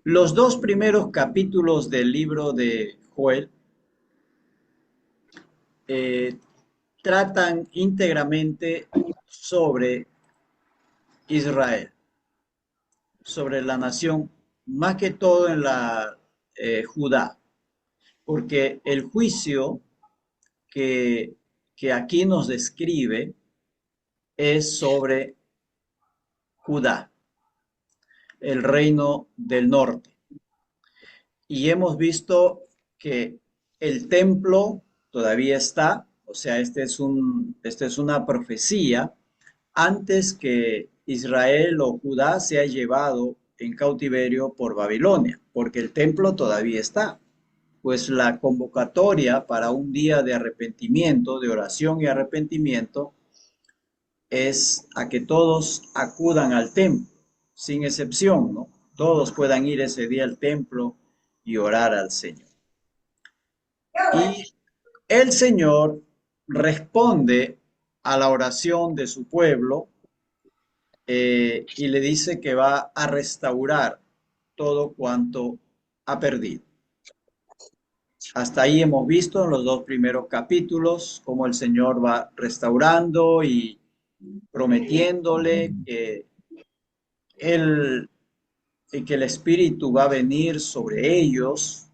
Los dos primeros capítulos del libro de Joel eh, tratan íntegramente sobre Israel, sobre la nación, más que todo en la Judá, porque el juicio que, que aquí nos describe es sobre Judá, el reino del norte. Y hemos visto que el templo todavía está, o sea, esta es una profecía antes que Israel o Judá sea llevado en cautiverio por Babilonia, porque el templo todavía está. Pues la convocatoria para un día de arrepentimiento, de oración y arrepentimiento, es a que todos acudan al templo, sin excepción, ¿no? Todos puedan ir ese día al templo y orar al Señor. Y el Señor responde a la oración de su pueblo y le dice que va a restaurar todo cuanto ha perdido. Hasta ahí hemos visto en los dos primeros capítulos cómo el Señor va restaurando y prometiéndole que Él y que el Espíritu va a venir sobre ellos,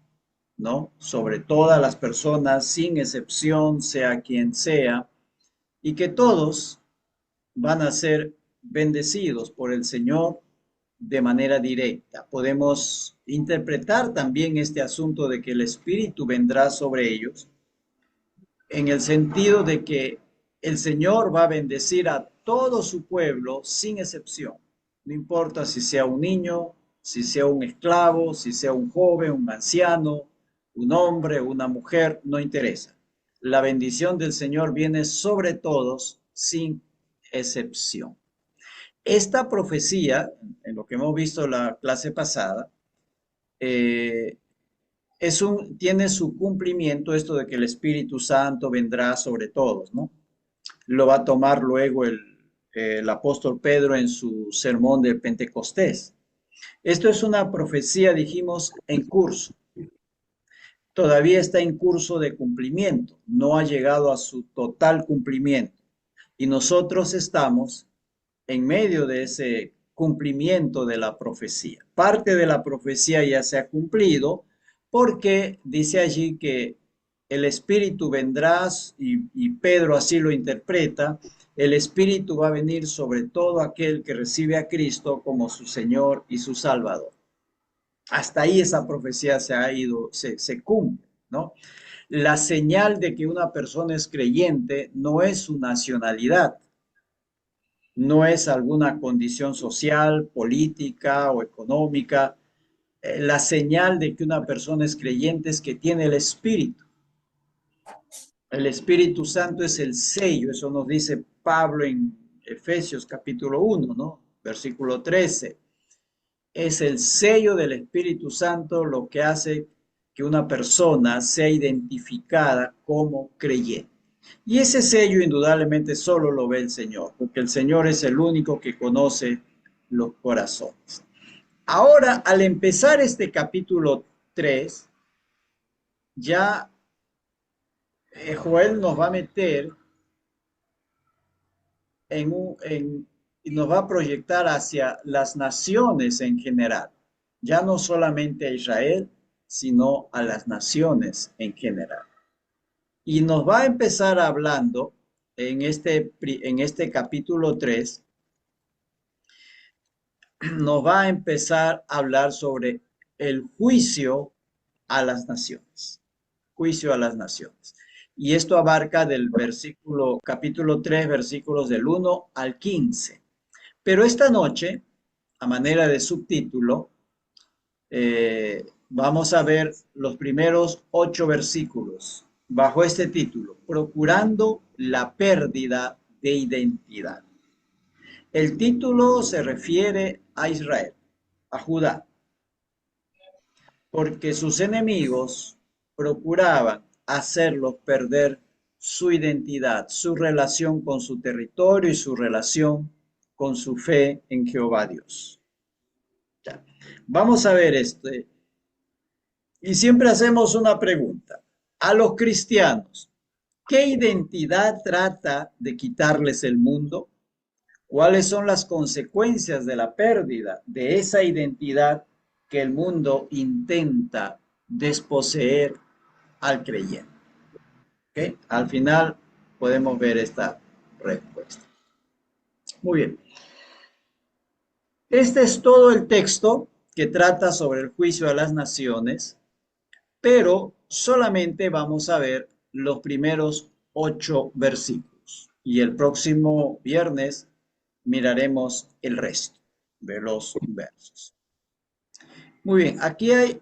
¿no? Sobre todas las personas, sin excepción, sea quien sea, y que todos van a ser bendecidos por el Señor de manera directa. Podemos interpretar también este asunto de que el Espíritu vendrá sobre ellos en el sentido de que el Señor va a bendecir a todo su pueblo sin excepción. No importa si sea un niño, si sea un esclavo, si sea un joven, un anciano, un hombre, una mujer, no interesa. La bendición del Señor viene sobre todos sin excepción. Esta profecía, en lo que hemos visto la clase pasada, eh, tiene su cumplimiento esto de que el Espíritu Santo vendrá sobre todos, ¿no? Lo va a tomar luego el apóstol Pedro en su sermón de Pentecostés. Esto es una profecía, dijimos, en curso. Todavía está en curso de cumplimiento, no ha llegado a su total cumplimiento. Y nosotros estamos en medio de ese cumplimiento de la profecía. Parte de la profecía ya se ha cumplido porque dice allí que el Espíritu vendrá, y Pedro así lo interpreta, el Espíritu va a venir sobre todo aquel que recibe a Cristo como su Señor y su Salvador. Hasta ahí esa profecía se ha ido, se cumple, ¿no? La señal de que una persona es creyente no es su nacionalidad, no es alguna condición social, política o económica. La señal de que una persona es creyente es que tiene el Espíritu. El Espíritu Santo es el sello, eso nos dice Pablo en Efesios capítulo 1, ¿no? Versículo 13. Es el sello del Espíritu Santo lo que hace que una persona sea identificada como creyente. Y ese sello indudablemente solo lo ve el Señor, porque el Señor es el único que conoce los corazones. Ahora, al empezar este capítulo 3, ya Joel nos va a meter y nos va a proyectar hacia las naciones en general, ya no solamente a Israel, sino a las naciones en general. Y nos va a empezar hablando en este capítulo 3, nos va a empezar a hablar sobre el juicio a las naciones. Juicio a las naciones. Y esto abarca del versículo, capítulo 3, versículos del 1 al 15. Pero esta noche, a manera de subtítulo, vamos a ver los primeros 8 versículos bajo este título, Procurando la pérdida de identidad. El título se refiere a Israel, a Judá, porque sus enemigos procuraban hacerlos perder su identidad, su relación con su territorio y su relación con su fe en Jehová Dios. Ya. Vamos a ver esto. Y siempre hacemos una pregunta. A los cristianos, ¿qué identidad trata de quitarles el mundo? ¿Cuáles son las consecuencias de la pérdida de esa identidad que el mundo intenta desposeer al creyente? ¿Ok? Al final podemos ver esta respuesta. Muy bien. Este es todo el texto que trata sobre el juicio a las naciones, pero solamente vamos a ver los primeros 8 versículos. Y el próximo viernes miraremos el resto de los versos. Muy bien, aquí hay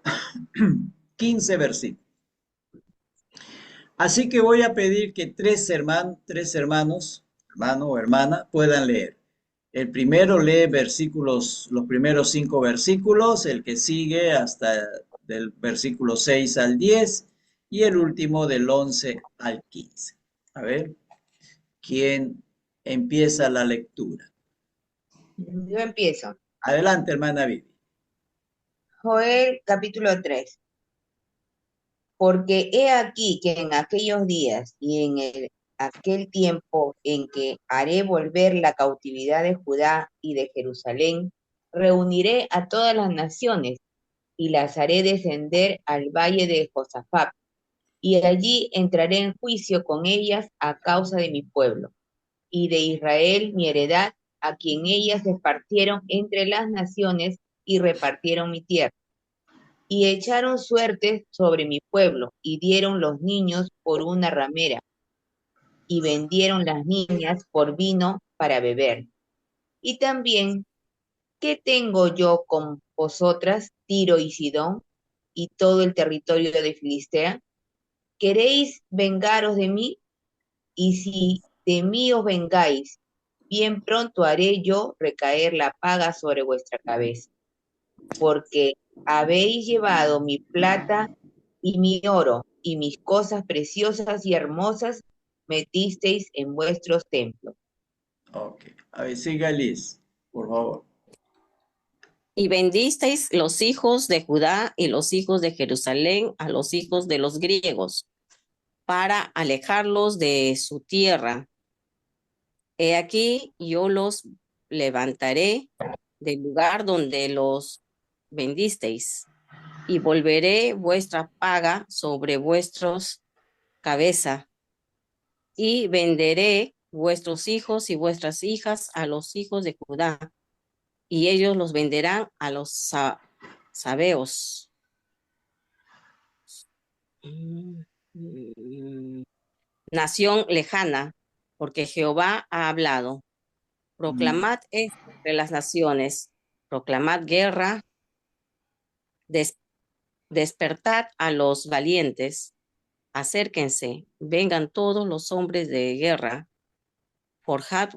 15 versículos. Así que voy a pedir que tres hermanos, hermano o hermana, puedan leer. El primero lee versículos, los primeros 5 versículos, el que sigue hasta del versículo 6 al 10 y el último del 11 al 15. A ver, ¿quién empieza la lectura? Yo empiezo. Adelante, hermana Vivi. Joel capítulo 3. Porque he aquí que en aquellos días y en aquel tiempo en que haré volver la cautividad de Judá y de Jerusalén, reuniré a todas las naciones y las haré descender al valle de Josafat, y allí entraré en juicio con ellas a causa de mi pueblo y de Israel mi heredad, a quien ellas repartieron entre las naciones y repartieron mi tierra. Y echaron suertes sobre mi pueblo, y dieron los niños por una ramera, y vendieron las niñas por vino para beber. Y también, ¿qué tengo yo con vosotras, Tiro y Sidón, y todo el territorio de Filistea? ¿Queréis vengaros de mí? Y si de mí os vengáis, bien pronto haré yo recaer la paga sobre vuestra cabeza, porque habéis llevado mi plata y mi oro y mis cosas preciosas y hermosas metisteis en vuestros templos. Ok, a ver, siga Liz, por favor. Y vendisteis los hijos de Judá y los hijos de Jerusalén a los hijos de los griegos, para alejarlos de su tierra. He aquí, yo los levantaré del lugar donde los vendisteis, y volveré vuestra paga sobre vuestros cabeza, y venderé vuestros hijos y vuestras hijas a los hijos de Judá, y ellos los venderán a los sabeos. Nación lejana, porque Jehová ha hablado. Mm, Proclamad esto entre las naciones, proclamad guerra, des despertad a los valientes, acérquense, vengan todos los hombres de guerra, forjad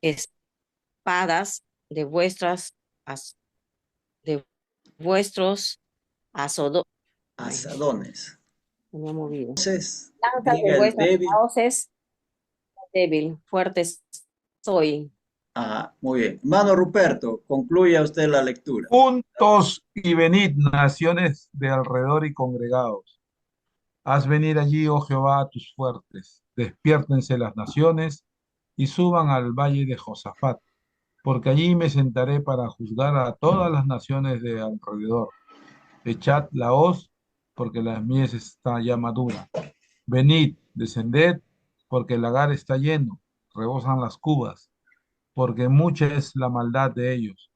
espadas de de vuestros azodo, ay, asadones. me he movido. Entonces, Lanzas de diga el vuestras débil. hoces, débil, fuerte soy. Ah, muy bien. Mano Ruperto, concluya usted la lectura. Juntos y venid, naciones de alrededor y congregados. Haz venir allí, oh Jehová, a tus fuertes. Despiértense las naciones y suban al valle de Josafat, porque allí me sentaré para juzgar a todas las naciones de alrededor. Echad la hoz, porque la mies está ya madura. Venid, descended, porque el lagar está lleno, rebosan las cubas, porque mucha es la maldad de ellos.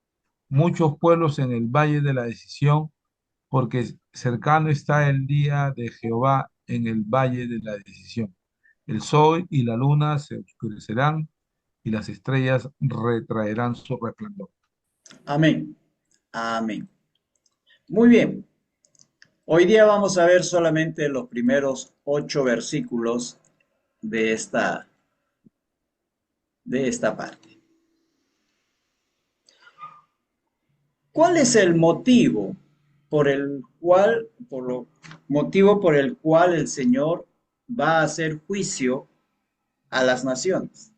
Muchos pueblos en el valle de la decisión, porque cercano está el día de Jehová en el valle de la decisión. El sol y la luna se oscurecerán y las estrellas retraerán su resplandor. Amén. Amén. Muy bien. Hoy día vamos a ver solamente los primeros 8 versículos de esta parte. ¿Cuál es el motivo motivo por el cual el Señor va a hacer juicio a las naciones?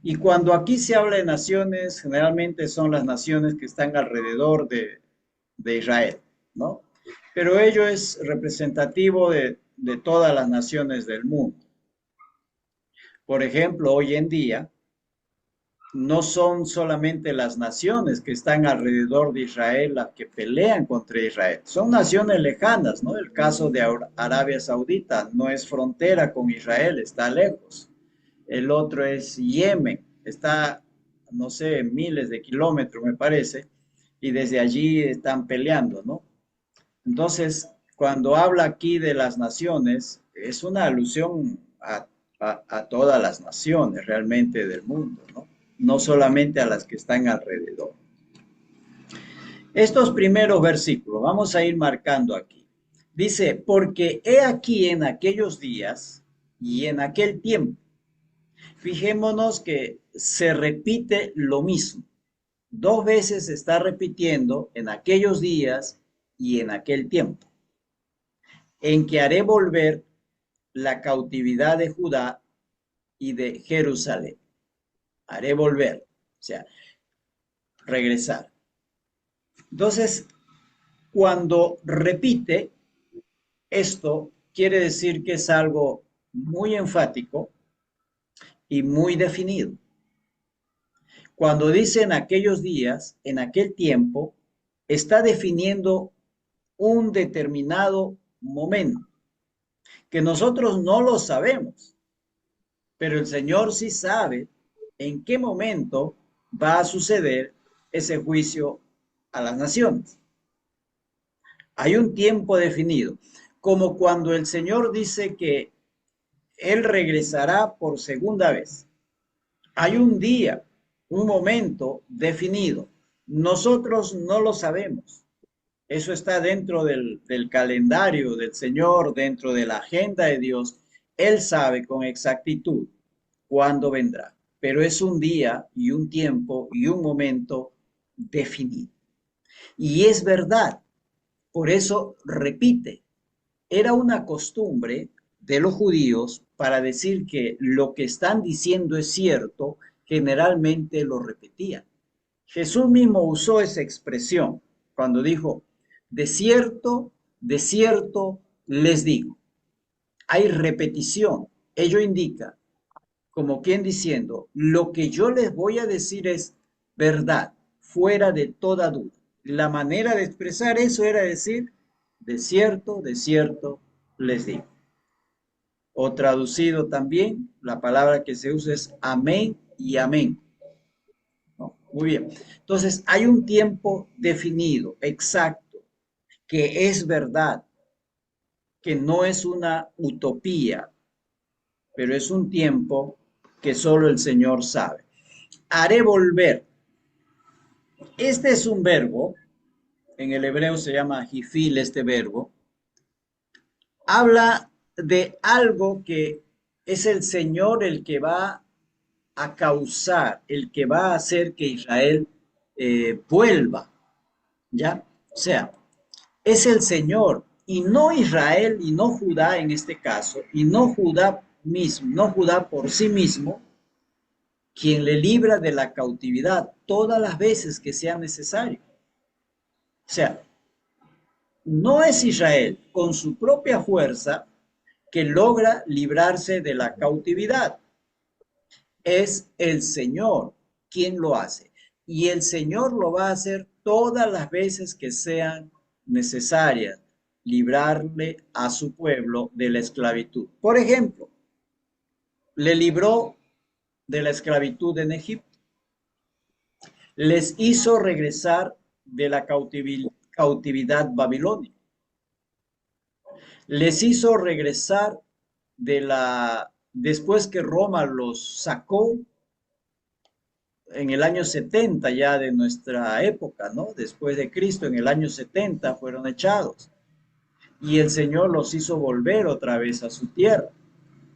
Y cuando aquí se habla de naciones, generalmente son las naciones que están alrededor de Israel, ¿no? Pero ello es representativo de todas las naciones del mundo. Por ejemplo, hoy en día, no son solamente las naciones que están alrededor de Israel las que pelean contra Israel, son naciones lejanas, ¿no? El caso de Arabia Saudita no es frontera con Israel, está lejos. El otro es Yemen, está, no sé, miles de kilómetros, me parece, y desde allí están peleando, ¿no? Entonces, cuando habla aquí de las naciones, es una alusión a todas las naciones realmente del mundo, ¿no? No solamente a las que están alrededor. Estos primeros versículos, vamos a ir marcando aquí. Dice, porque he aquí en aquellos días y en aquel tiempo. Fijémonos que se repite lo mismo. Dos veces se está repitiendo en aquellos días y en aquel tiempo, en que haré volver la cautividad de Judá y de Jerusalén. Haré volver, o sea, regresar. Entonces, cuando repite esto, quiere decir que es algo muy enfático y muy definido. Cuando dice en aquellos días, en aquel tiempo, está definiendo un determinado momento, que nosotros no lo sabemos, pero el Señor sí sabe en qué momento va a suceder ese juicio a las naciones. Hay un tiempo definido, como cuando el Señor dice que Él regresará por segunda vez. Hay un día, un momento definido. Nosotros no lo sabemos. Eso está dentro del calendario del Señor, dentro de la agenda de Dios. Él sabe con exactitud cuándo vendrá, pero es un día y un tiempo y un momento definido. Y es verdad, por eso repite, era una costumbre de los judíos para decir que lo que están diciendo es cierto, generalmente lo repetían. Jesús mismo usó esa expresión cuando dijo, de cierto les digo. Hay repetición. Ello indica, como quien diciendo, lo que yo les voy a decir es verdad, fuera de toda duda. La manera de expresar eso era decir, de cierto les digo. O traducido también, la palabra que se usa es amén y amén. ¿No? Muy bien. Entonces, hay un tiempo definido, exacto, que es verdad, que no es una utopía, pero es un tiempo que solo el Señor sabe. Haré volver. Este es un verbo, en el hebreo se llama jifil este verbo, habla de algo que es el Señor el que va a causar, el que va a hacer que Israel vuelva, ¿ya? O sea, es el Señor y no Israel y no Judá en este caso, y no Judá mismo, no Judá por sí mismo, quien le libra de la cautividad todas las veces que sea necesario. O sea, no es Israel con su propia fuerza que logra librarse de la cautividad. Es el Señor quien lo hace. Y el Señor lo va a hacer todas las veces que sean necesarias, librarle a su pueblo de la esclavitud. Por ejemplo, le libró de la esclavitud en Egipto. Les hizo regresar de la cautividad babilónica. Les hizo regresar después que Roma los sacó en el año 70 ya de nuestra época, ¿no? Después de Cristo, en el año 70 fueron echados. Y el Señor los hizo volver otra vez a su tierra.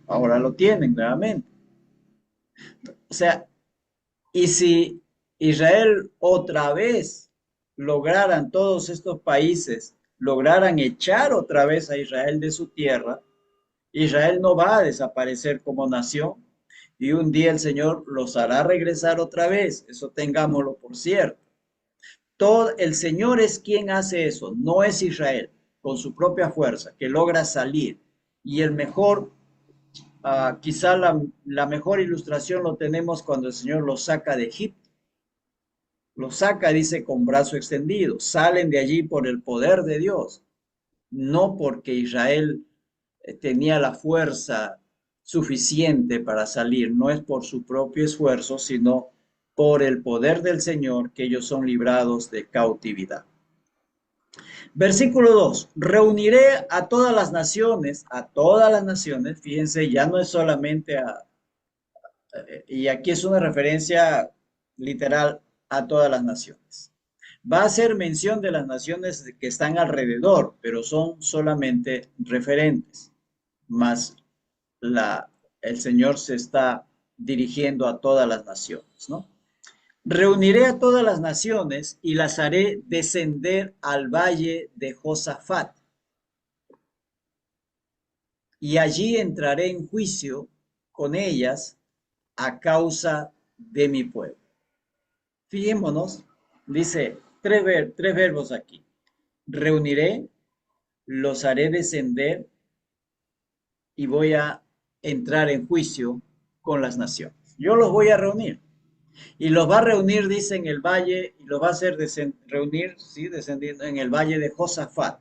Ahora lo tienen nuevamente. O sea, y si Israel otra vez lograran, todos estos países lograran echar otra vez a Israel de su tierra, Israel no va a desaparecer como nación. y un día el Señor los hará regresar otra vez. Eso tengámoslo por cierto. Todo, el Señor es quien hace eso, no es Israel, con su propia fuerza, que logra salir. Y el mejor, quizá la mejor ilustración lo tenemos cuando el Señor los saca de Egipto. Los saca, dice, con brazo extendido. Salen de allí por el poder de Dios, no porque Israel tenía la fuerza suficiente para salir, no es por su propio esfuerzo, sino por el poder del Señor que ellos son librados de cautividad. Versículo 2, reuniré a todas las naciones, fíjense, ya no es solamente y aquí es una referencia literal a todas las naciones. Va a hacer mención de las naciones que están alrededor, pero son solamente referentes, más el Señor se está dirigiendo a todas las naciones, ¿no? Reuniré a todas las naciones y las haré descender al valle de Josafat. Y allí entraré en juicio con ellas a causa de mi pueblo. Fijémonos, dice tres verbos aquí. Reuniré, los haré descender y voy a entrar en juicio con las naciones. Yo los voy a reunir. Y los va a reunir, dice, en el valle, y los va a hacer reunir, sí, descendiendo en el valle de Josafat.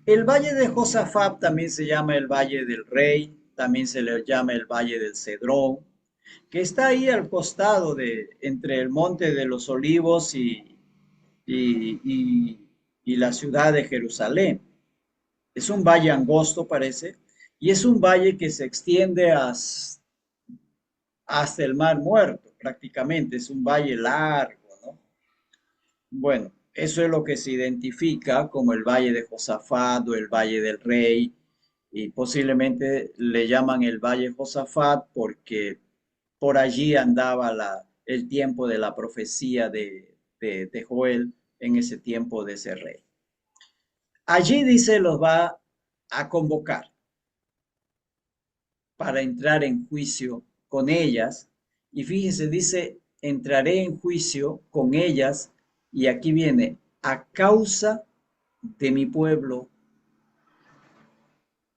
El valle de Josafat también se llama el valle del rey, también se le llama el valle del Cedrón, que está ahí al costado entre el monte de los olivos y la ciudad de Jerusalén. Es un valle angosto, parece, y es un valle que se extiende hasta el Mar Muerto, prácticamente. Es un valle largo, ¿no? Bueno, eso es lo que se identifica como el Valle de Josafat o el Valle del Rey, y posiblemente le llaman el Valle Josafat porque por allí andaba el tiempo de la profecía de Joel en ese tiempo de ese rey. Allí dice, los va a convocar para entrar en juicio con ellas. Y fíjese, dice, entraré en juicio con ellas, y aquí viene, a causa de mi pueblo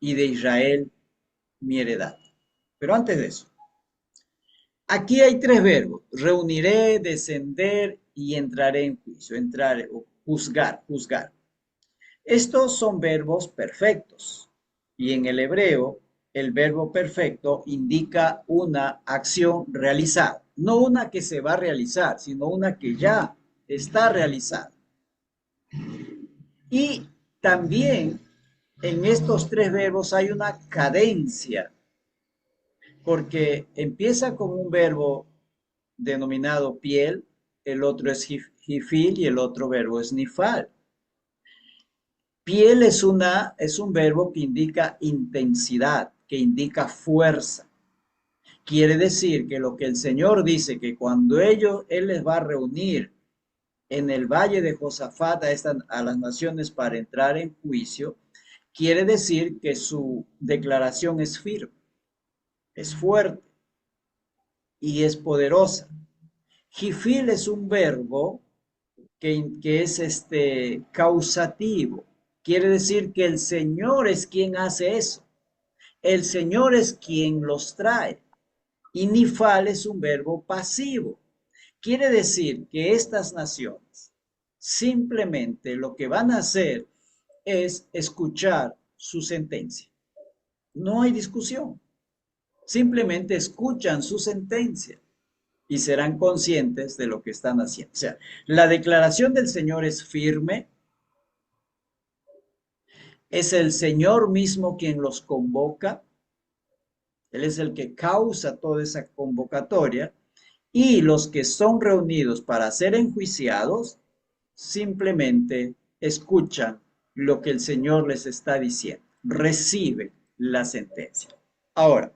y de Israel, mi heredad. Pero antes de eso, aquí hay tres verbos, reuniré, descender y entraré en juicio, entrar o juzgar, juzgar. Estos son verbos perfectos y en el hebreo el verbo perfecto indica una acción realizada, no una que se va a realizar, sino una que ya está realizada. Y también en estos tres verbos hay una cadencia, porque empieza con un verbo denominado piel, el otro es jifil y el otro verbo es nifal. Piel es un verbo que indica intensidad, que indica fuerza. Quiere decir que lo que el Señor dice, que cuando Él les va a reunir en el valle de Josafat a las naciones para entrar en juicio, quiere decir que su declaración es firme, es fuerte y es poderosa. Jifil es un verbo que es causativo. Quiere decir que el Señor es quien hace eso. El Señor es quien los trae. Y nifal es un verbo pasivo. Quiere decir que estas naciones simplemente lo que van a hacer es escuchar su sentencia. No hay discusión. Simplemente escuchan su sentencia y serán conscientes de lo que están haciendo. O sea, la declaración del Señor es firme. Es el Señor mismo quien los convoca. Él es el que causa toda esa convocatoria. Y los que son reunidos para ser enjuiciados simplemente escuchan lo que el Señor les está diciendo. Reciben la sentencia. Ahora,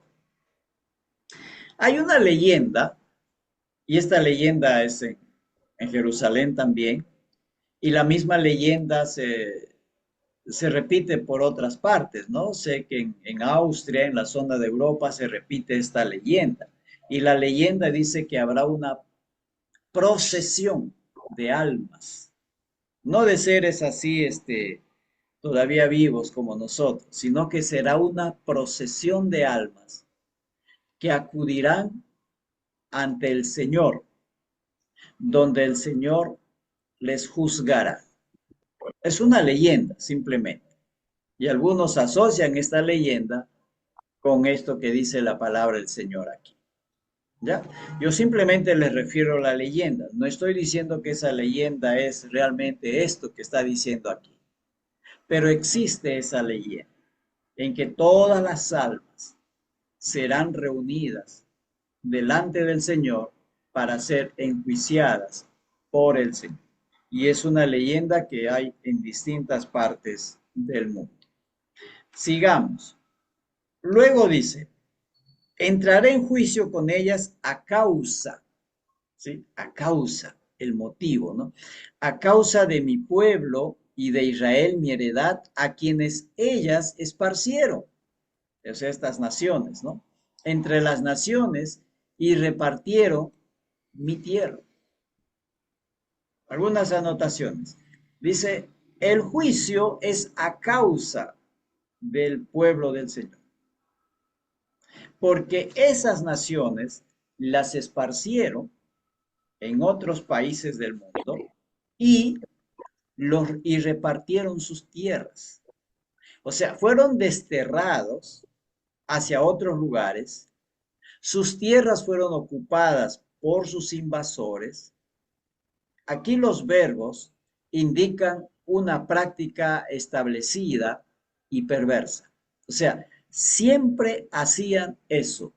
hay una leyenda, y esta leyenda es en Jerusalén también, y la misma leyenda se repite por otras partes, ¿no? Sé que en Austria, en la zona de Europa, se repite esta leyenda. Y la leyenda dice que habrá una procesión de almas, no de seres así, todavía vivos como nosotros, sino que será una procesión de almas que acudirán ante el Señor, donde el Señor les juzgará. Es una leyenda, simplemente. Y algunos asocian esta leyenda con esto que dice la palabra del Señor aquí. ¿Ya? Yo simplemente les refiero a la leyenda. No estoy diciendo que esa leyenda es realmente esto que está diciendo aquí. Pero existe esa leyenda en que todas las almas serán reunidas delante del Señor para ser enjuiciadas por el Señor. Y es una leyenda que hay en distintas partes del mundo. Sigamos. Luego dice, entraré en juicio con ellas a causa, ¿sí? A causa, el motivo, ¿no? A causa de mi pueblo y de Israel, mi heredad, a quienes ellas esparcieron, o sea, estas naciones, ¿no? Entre las naciones y repartieron mi tierra. Algunas anotaciones. Dice, el juicio es a causa del pueblo del Señor, porque esas naciones las esparcieron en otros países del mundo y, y repartieron sus tierras. O sea, fueron desterrados hacia otros lugares, sus tierras fueron ocupadas por sus invasores. Aquí los verbos indican una práctica establecida y perversa. O sea, siempre hacían eso.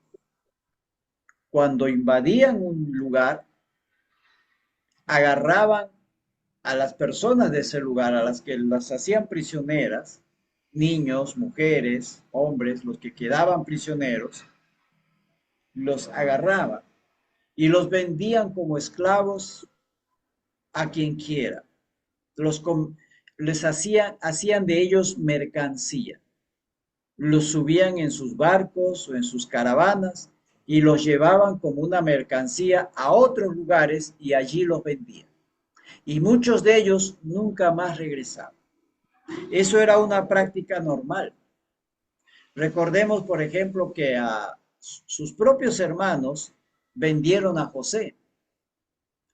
Cuando invadían un lugar, agarraban a las personas de ese lugar, a las que las hacían prisioneras, niños, mujeres, hombres, los que quedaban prisioneros, los agarraban y los vendían como esclavos a quien quiera. Les hacían de ellos mercancía. Los subían en sus barcos o en sus caravanas y los llevaban como una mercancía a otros lugares y allí los vendían. Y muchos de ellos nunca más regresaban. Eso era una práctica normal. Recordemos, por ejemplo, que a sus propios hermanos vendieron a José,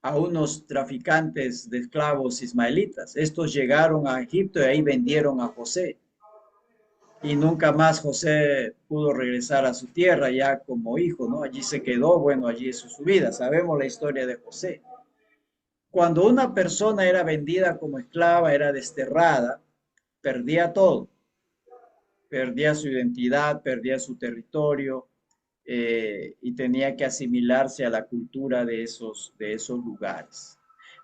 a unos traficantes de esclavos ismaelitas. Estos llegaron a Egipto y ahí vendieron a José. Y nunca más José pudo regresar a su tierra ya como hijo, ¿no? Allí se quedó, bueno, allí hizo su vida. Sabemos la historia de José. Cuando una persona era vendida como esclava, era desterrada, perdía todo. Perdía su identidad, perdía su territorio y tenía que asimilarse a la cultura de esos lugares.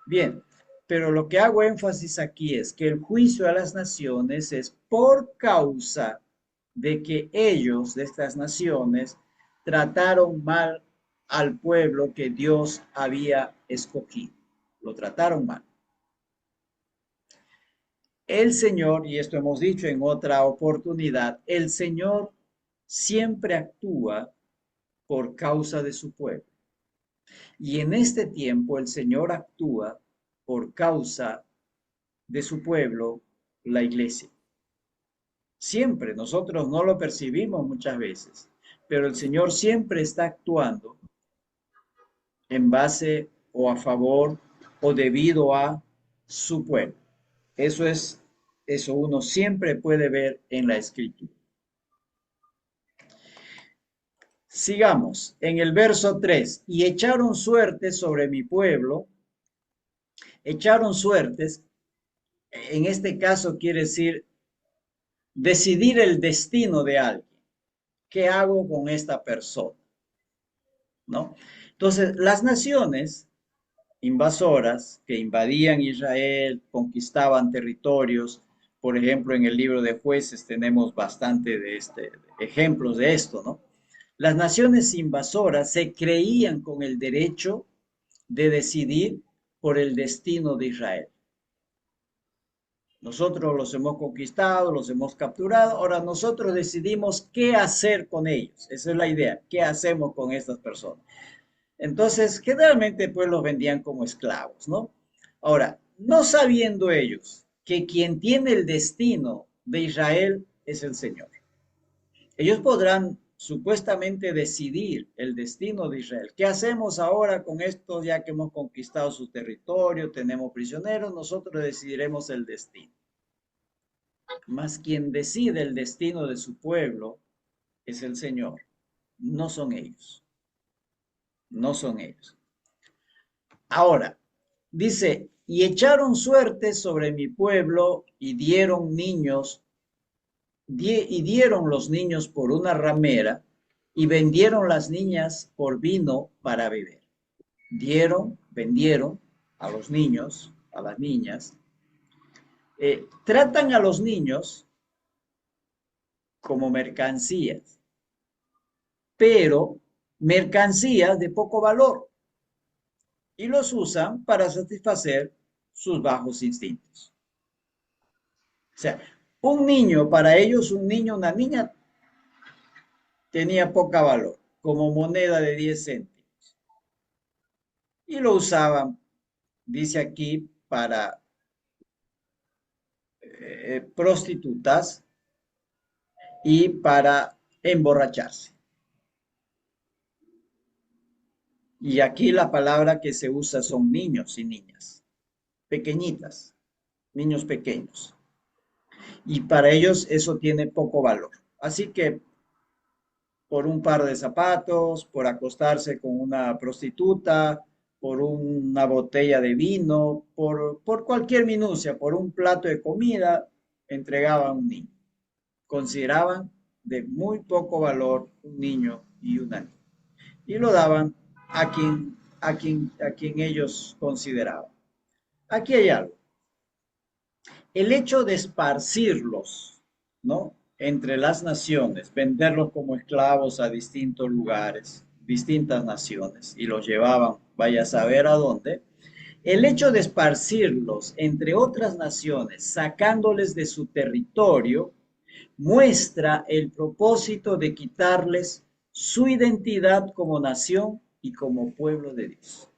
Bien, pero lo que hago énfasis aquí es que el juicio a las naciones es por causa de que ellos, de estas naciones, trataron mal al pueblo que Dios había escogido. Lo trataron mal. El Señor, y esto hemos dicho en otra oportunidad, el Señor siempre actúa por causa de su pueblo. Y en este tiempo el Señor actúa por causa de su pueblo, la iglesia. Siempre, nosotros no lo percibimos muchas veces, pero el Señor siempre está actuando en base o a favor o debido a su pueblo. Eso uno siempre puede ver en la Escritura. Sigamos, en el verso 3, y echaron suertes sobre mi pueblo. Echaron suertes, en este caso quiere decir decidir el destino de alguien. ¿Qué hago con esta persona? ¿No? Entonces, las naciones invasoras que invadían Israel, conquistaban territorios, por ejemplo, en el libro de Jueces tenemos bastante de ejemplos de esto, ¿no? Las naciones invasoras se creían con el derecho de decidir por el destino de Israel. Nosotros los hemos conquistado, los hemos capturado, ahora nosotros decidimos qué hacer con ellos. Esa es la idea, qué hacemos con estas personas. Entonces, generalmente pues los vendían como esclavos, ¿no? Ahora, no sabiendo ellos que quien tiene el destino de Israel es el Señor. Ellos podrán supuestamente decidir el destino de Israel. ¿Qué hacemos ahora con esto ya que hemos conquistado su territorio, tenemos prisioneros? Nosotros decidiremos el destino. Mas quien decide el destino de su pueblo es el Señor. No son ellos. No son ellos. Ahora, dice, y echaron suerte sobre mi pueblo y dieron dieron los niños por una ramera y vendieron las niñas por vino para beber. Vendieron a los niños, a las niñas. Tratan a los niños como mercancías, pero mercancías de poco valor, y los usan para satisfacer sus bajos instintos. O sea, un niño, para ellos un niño, una niña, tenía poca valor, como moneda de 10 céntimos. Y lo usaban, dice aquí, para prostitutas y para emborracharse. Y aquí la palabra que se usa son niños y niñas, pequeñitas, niños pequeños. Y para ellos eso tiene poco valor. Así que por un par de zapatos, por acostarse con una prostituta, por una botella de vino, por cualquier minucia, por un plato de comida, entregaban a un niño. Consideraban de muy poco valor un niño y una niña. Y lo daban a quien ellos consideraban. Aquí hay algo. El hecho de esparcirlos, ¿no?, entre las naciones, venderlos como esclavos a distintos lugares, distintas naciones, y los llevaban, vaya a saber a dónde. El hecho de esparcirlos entre otras naciones, sacándoles de su territorio, muestra el propósito de quitarles su identidad como nación y como pueblo de Dios.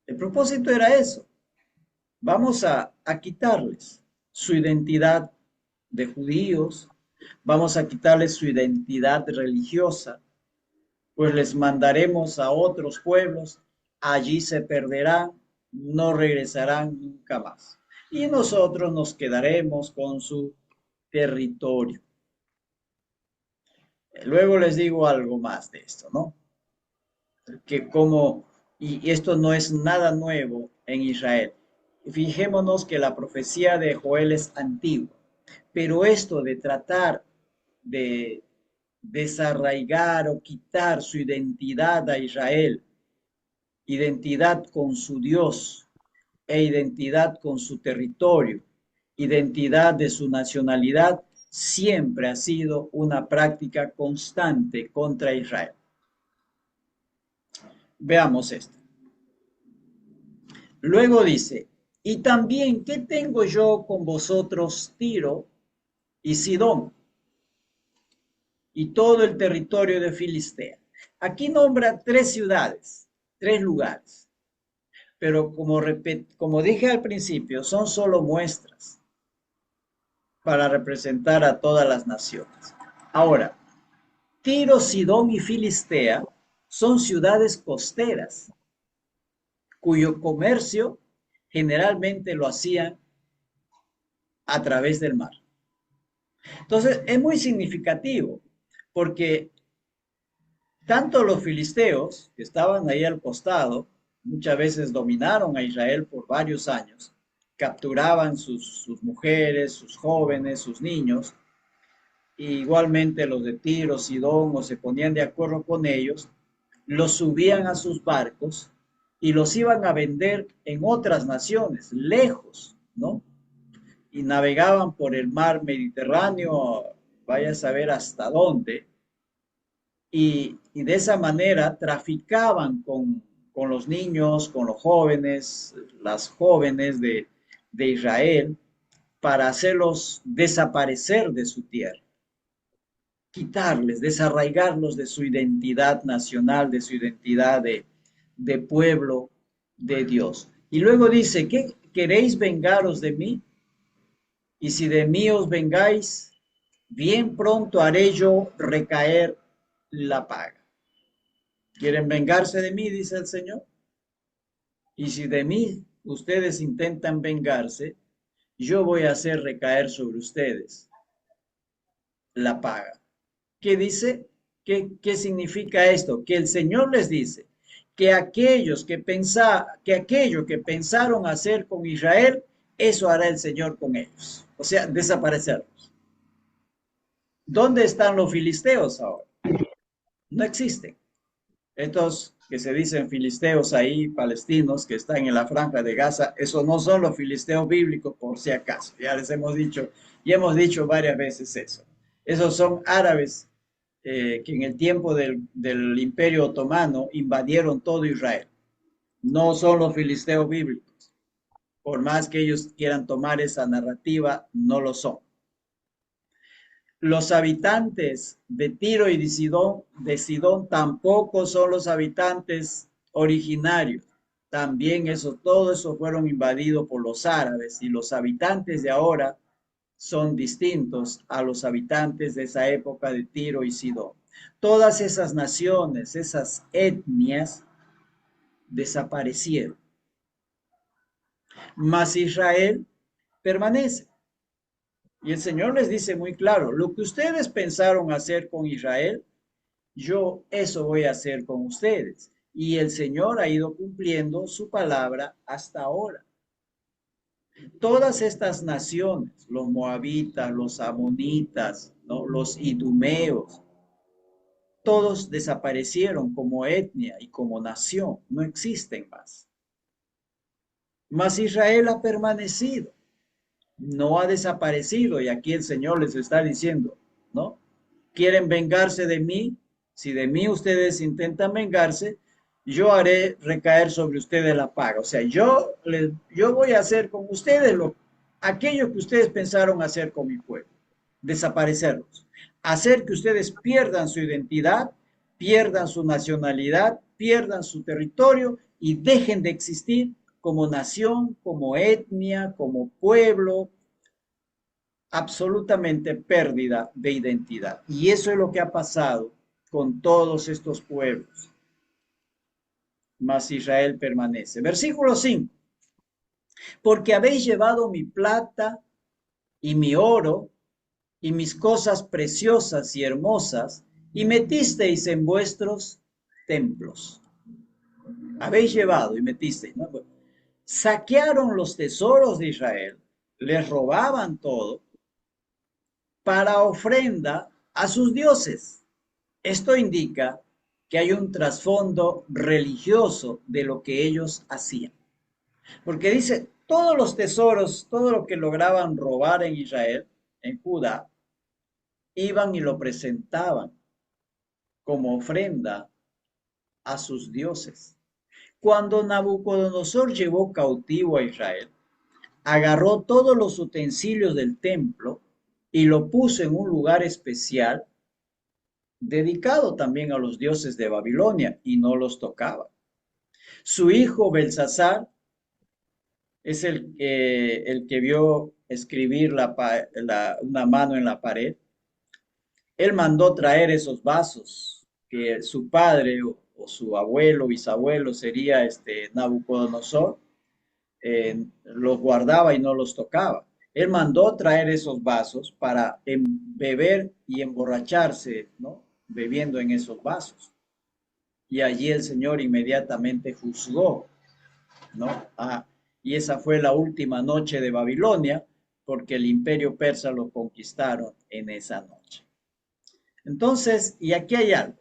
El propósito era eso. Vamos a quitarles su identidad de judíos, vamos a quitarles su identidad religiosa, pues les mandaremos a otros pueblos, allí se perderán, no regresarán nunca más. Y nosotros nos quedaremos con su territorio. Luego les digo algo más de esto, ¿no? Y esto no es nada nuevo en Israel. Fijémonos que la profecía de Joel es antigua, pero esto de tratar de desarraigar o quitar su identidad a Israel, identidad con su Dios e identidad con su territorio, identidad de su nacionalidad, siempre ha sido una práctica constante contra Israel. Veamos esto. Luego dice, y también, ¿qué tengo yo con vosotros, Tiro y Sidón, y todo el territorio de Filistea? Aquí nombra 3 ciudades, 3 lugares, pero como dije al principio, son solo muestras para representar a todas las naciones. Ahora, Tiro, Sidón y Filistea son ciudades costeras, cuyo comercio generalmente lo hacían a través del mar. Entonces, es muy significativo, porque tanto los filisteos, que estaban ahí al costado, muchas veces dominaron a Israel por varios años, capturaban sus mujeres, sus jóvenes, sus niños, y igualmente los de Tiro, Sidón, o se ponían de acuerdo con ellos, los subían a sus barcos y los iban a vender en otras naciones, lejos, ¿no? Y navegaban por el mar Mediterráneo, vaya a saber hasta dónde, y de esa manera traficaban con los niños, con los jóvenes, las jóvenes de de Israel para hacerlos desaparecer de su tierra, quitarles, desarraigarlos de su identidad nacional, de su identidad de pueblo de Dios. Y luego dice, ¿qué queréis vengaros de mí? Y si de mí os vengáis, bien pronto haré yo recaer la paga. ¿Quieren vengarse de mí? Dice el Señor. Y si de mí ustedes intentan vengarse, yo voy a hacer recaer sobre ustedes la paga. ¿Qué dice? ¿Qué significa esto? Que el Señor les dice que aquello que pensaron hacer con Israel, eso hará el Señor con ellos. O sea, desaparecerlos. ¿Dónde están los filisteos ahora? No existen. Estos que se dicen filisteos ahí, palestinos, que están en la franja de Gaza, esos no son los filisteos bíblicos, por si acaso. Ya les hemos dicho, y hemos dicho varias veces eso. Esos son árabes que en el tiempo del Imperio Otomano invadieron todo Israel. No son los filisteos bíblicos. Por más que ellos quieran tomar esa narrativa, no lo son. Los habitantes de Tiro y de Sidón tampoco son los habitantes originarios. También todo eso fueron invadidos por los árabes, y los habitantes de ahora son distintos a los habitantes de esa época de Tiro y Sidón. Todas esas naciones, esas etnias desaparecieron, mas Israel permanece. Y el Señor les dice muy claro, lo que ustedes pensaron hacer con Israel, yo eso voy a hacer con ustedes. Y el Señor ha ido cumpliendo su palabra hasta ahora. Todas estas naciones, los moabitas, los amonitas, ¿no?, los idumeos, todos desaparecieron como etnia y como nación, no existen más. Mas Israel ha permanecido, no ha desaparecido, y aquí el Señor les está diciendo, ¿no? ¿Quieren vengarse de mí? Si de mí ustedes intentan vengarse, yo haré recaer sobre ustedes la paga. O sea, yo voy a hacer con ustedes aquello que ustedes pensaron hacer con mi pueblo, desaparecerlos, hacer que ustedes pierdan su identidad, pierdan su nacionalidad, pierdan su territorio y dejen de existir como nación, como etnia, como pueblo, absolutamente pérdida de identidad. Y eso es lo que ha pasado con todos estos pueblos. Mas Israel permanece. Versículo 5. Porque habéis llevado mi plata y mi oro y mis cosas preciosas y hermosas y metisteis en vuestros templos. Habéis llevado y metisteis, ¿no? Saquearon los tesoros de Israel, les robaban todo para ofrenda a sus dioses. Esto indica que hay un trasfondo religioso de lo que ellos hacían. Porque dice, todos los tesoros, todo lo que lograban robar en Israel, en Judá, iban y lo presentaban como ofrenda a sus dioses. Cuando Nabucodonosor llevó cautivo a Israel, agarró todos los utensilios del templo y lo puso en un lugar especial dedicado también a los dioses de Babilonia, y no los tocaba. Su hijo Belsasar es el que vio escribir una mano en la pared. Él mandó traer esos vasos que su padre o su abuelo, bisabuelo sería Nabucodonosor, los guardaba y no los tocaba. Él mandó traer esos vasos para beber y emborracharse, ¿no?, bebiendo en esos vasos. Y allí el Señor inmediatamente juzgó, ¿no? Y esa fue la última noche de Babilonia, porque el imperio persa lo conquistaron en esa noche. Entonces, y aquí hay algo.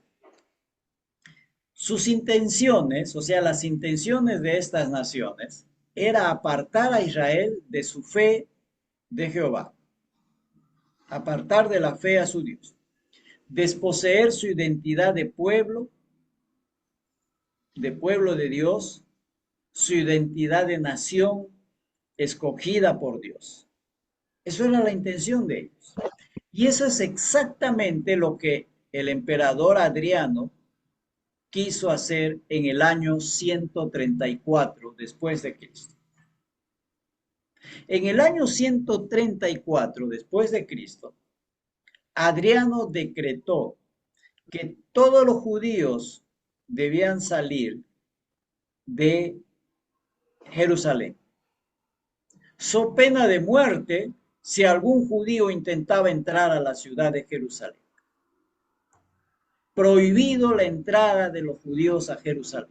Sus intenciones, o sea, las intenciones de estas naciones, era apartar a Israel de su fe de Jehová, apartar de la fe a su Dios, desposeer su identidad de pueblo de Dios, su identidad de nación, escogida por Dios. Eso era la intención de ellos. Y eso es exactamente lo que el emperador Adriano quiso hacer en el año 134 después de Cristo. En el año 134 después de Cristo, Adriano decretó que todos los judíos debían salir de Jerusalén, so pena de muerte si algún judío intentaba entrar a la ciudad de Jerusalén. Prohibido la entrada de los judíos a Jerusalén.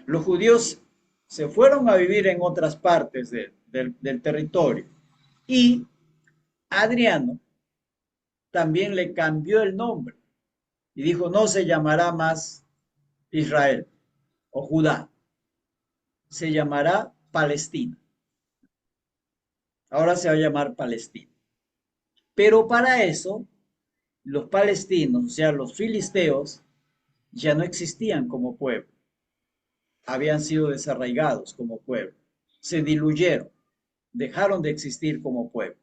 Los judíos se fueron a vivir en otras partes del territorio y Adriano también le cambió el nombre y dijo, no se llamará más Israel o Judá, se llamará Palestina. Ahora se va a llamar Palestina. Pero para eso, los palestinos, o sea, los filisteos, ya no existían como pueblo. Habían sido desarraigados como pueblo. Se diluyeron, dejaron de existir como pueblo.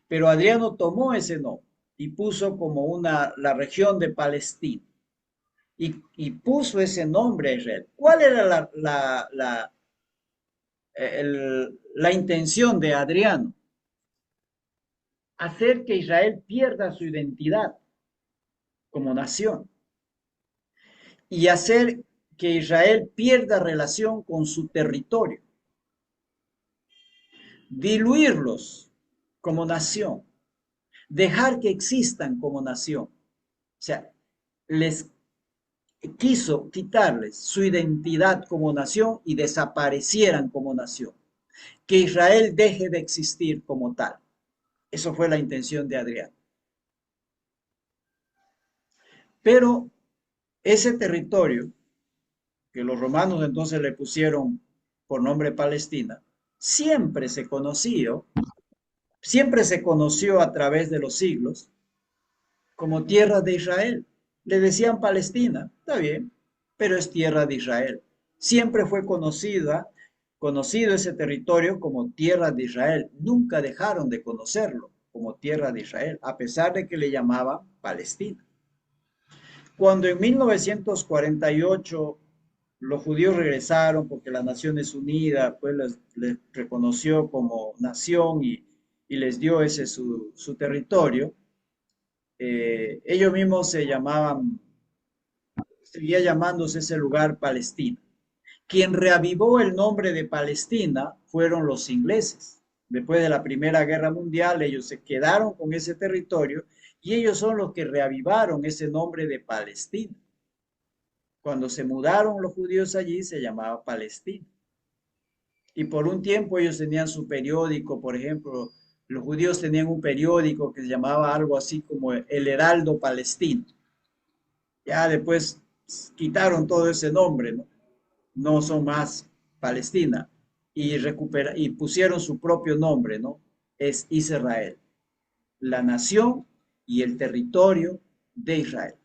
Pero Adriano tomó ese nombre y puso como la región de Palestina. Y puso ese nombre a Israel. ¿Cuál era la intención de Adriano? Hacer que Israel pierda su identidad como nación y hacer que Israel pierda relación con su territorio, diluirlos como nación, dejar que existan como nación. O sea, les quiso quitarles su identidad como nación y desaparecieran como nación. Que Israel deje de existir como tal. Eso fue la intención de Adriano. Pero ese territorio, que los romanos entonces le pusieron por nombre Palestina, siempre se conoció a través de los siglos como tierra de Israel. Le decían Palestina, está bien, pero es tierra de Israel. Siempre fue conocido ese territorio como tierra de Israel. Nunca dejaron de conocerlo como tierra de Israel, a pesar de que le llamaban Palestina. Cuando en 1948 los judíos regresaron porque las Naciones Unidas pues les reconoció como nación y les dio ese su territorio, ellos mismos seguía llamándose ese lugar Palestina. Quien reavivó el nombre de Palestina fueron los ingleses. Después de la Primera Guerra Mundial, ellos se quedaron con ese territorio y ellos son los que reavivaron ese nombre de Palestina. Cuando se mudaron los judíos allí, se llamaba Palestina. Y por un tiempo ellos tenían su periódico, por ejemplo, los judíos tenían un periódico que se llamaba algo así como El Heraldo Palestino. Ya después quitaron todo ese nombre, ¿no? No son más Palestina y pusieron su propio nombre, ¿no? Es Israel, la nación y el territorio de Israel.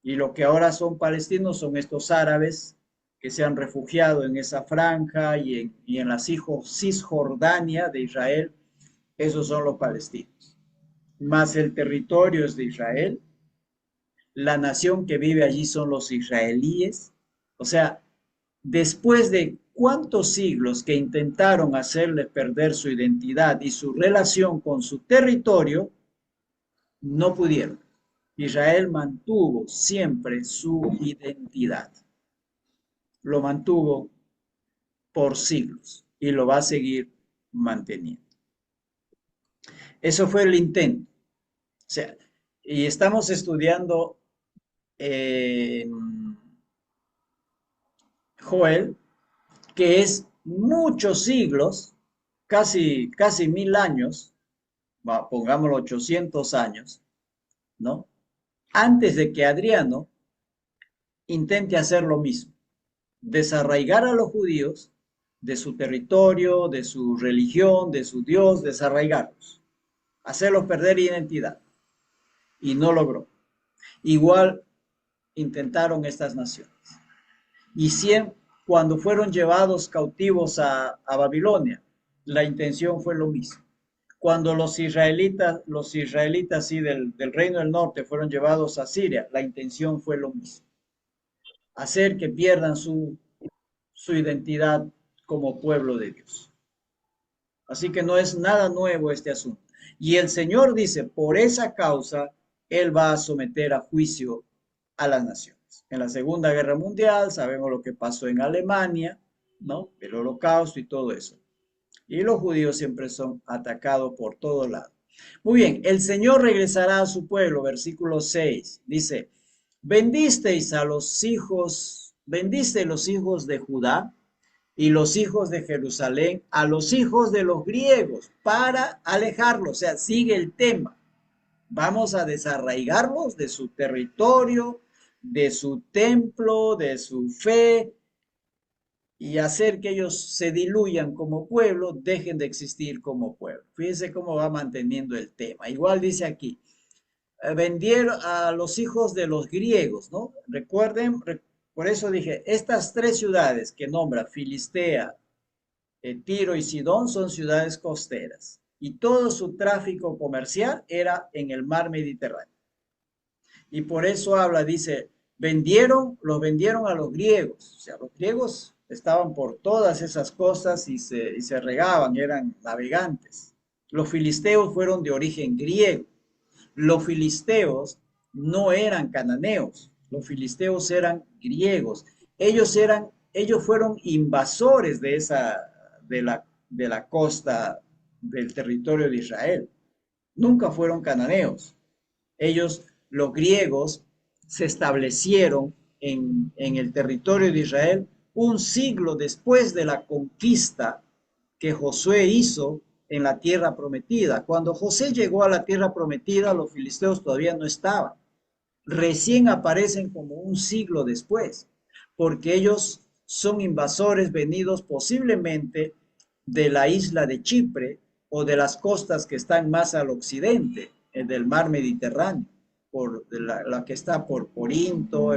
Y lo que ahora son palestinos son estos árabes que se han refugiado en esa franja y en la Cisjordania de Israel. Esos son los palestinos. Más el territorio es de Israel. La nación que vive allí son los israelíes. O sea, después de cuántos siglos que intentaron hacerles perder su identidad y su relación con su territorio, no pudieron. Israel mantuvo siempre su identidad. Lo mantuvo por siglos y lo va a seguir manteniendo. Eso fue el intento. O sea, y estamos estudiando Joel, que es muchos siglos, casi 1000 años, pongámoslo 800 años, ¿no? Antes de que Adriano intente hacer lo mismo, desarraigar a los judíos de su territorio, de su religión, de su Dios, desarraigarlos, hacerlos perder identidad. Y no logró. Igual intentaron estas naciones. cuando fueron llevados cautivos a Babilonia. La intención fue lo mismo. Cuando los israelitas sí, del reino del norte fueron llevados a Siria, la intención fue lo mismo. Hacer que pierdan su identidad como pueblo de Dios. Así que no es nada nuevo este asunto. Y el Señor dice, por esa causa, Él va a someter a juicio a las naciones. En la Segunda Guerra Mundial sabemos lo que pasó en Alemania, ¿no? El Holocausto y todo eso. Y los judíos siempre son atacados por todos lados. Muy bien, el Señor regresará a su pueblo, versículo 6, dice, bendiste los hijos de Judá y los hijos de Jerusalén a los hijos de los griegos para alejarlos. O sea, sigue el tema. Vamos a desarraigarlos de su territorio, de su templo, de su fe, y hacer que ellos se diluyan como pueblo, dejen de existir como pueblo. Fíjense cómo va manteniendo el tema. Igual dice aquí, vendieron a los hijos de los griegos, ¿no? Recuerden, por eso dije, estas tres ciudades que nombra Filistea, Tiro y Sidón son ciudades costeras y todo su tráfico comercial era en el mar Mediterráneo. Y por eso habla, dice, los vendieron a los griegos. O sea, los griegos estaban por todas esas costas y se regaban, eran navegantes. Los filisteos fueron de origen griego. Los filisteos no eran cananeos, los filisteos eran griegos. Ellos fueron invasores de la costa del territorio de Israel. Nunca fueron cananeos. Los griegos, se establecieron en el territorio de Israel un siglo después de la conquista que Josué hizo en la tierra prometida. Cuando José llegó a la tierra prometida, los filisteos todavía no estaban. Recién aparecen como un siglo después, porque ellos son invasores venidos posiblemente de la isla de Chipre o de las costas que están más al occidente del mar Mediterráneo, por la que está por Corinto,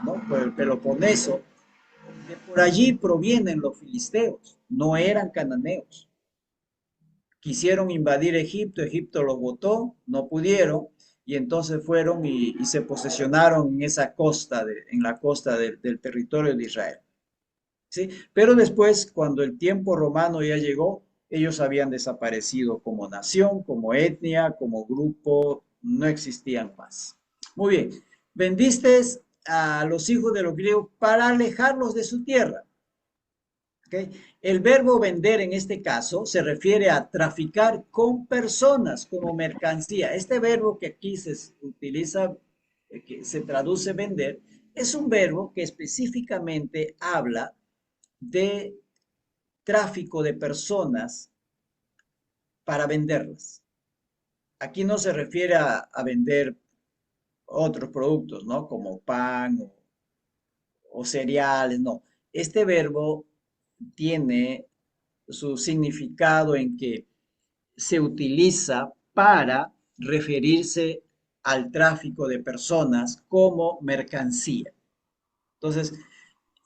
¿no? Por el Peloponeso. De por allí provienen los filisteos, no eran cananeos. Quisieron invadir Egipto, Egipto los botó, no pudieron, y entonces fueron y se posesionaron en esa costa, en la costa del territorio de Israel. ¿Sí? Pero después, cuando el tiempo romano ya llegó, ellos habían desaparecido como nación, como etnia, como grupo, no existían más. Muy bien, vendiste a los hijos de los griegos para alejarlos de su tierra. ¿Okay? El verbo vender en este caso se refiere a traficar con personas como mercancía. Este verbo que aquí se utiliza, que se traduce vender, es un verbo que específicamente habla de tráfico de personas para venderlas. Aquí no se refiere a vender otros productos, ¿no? Como pan o cereales, no. Este verbo tiene su significado en que se utiliza para referirse al tráfico de personas como mercancía. Entonces,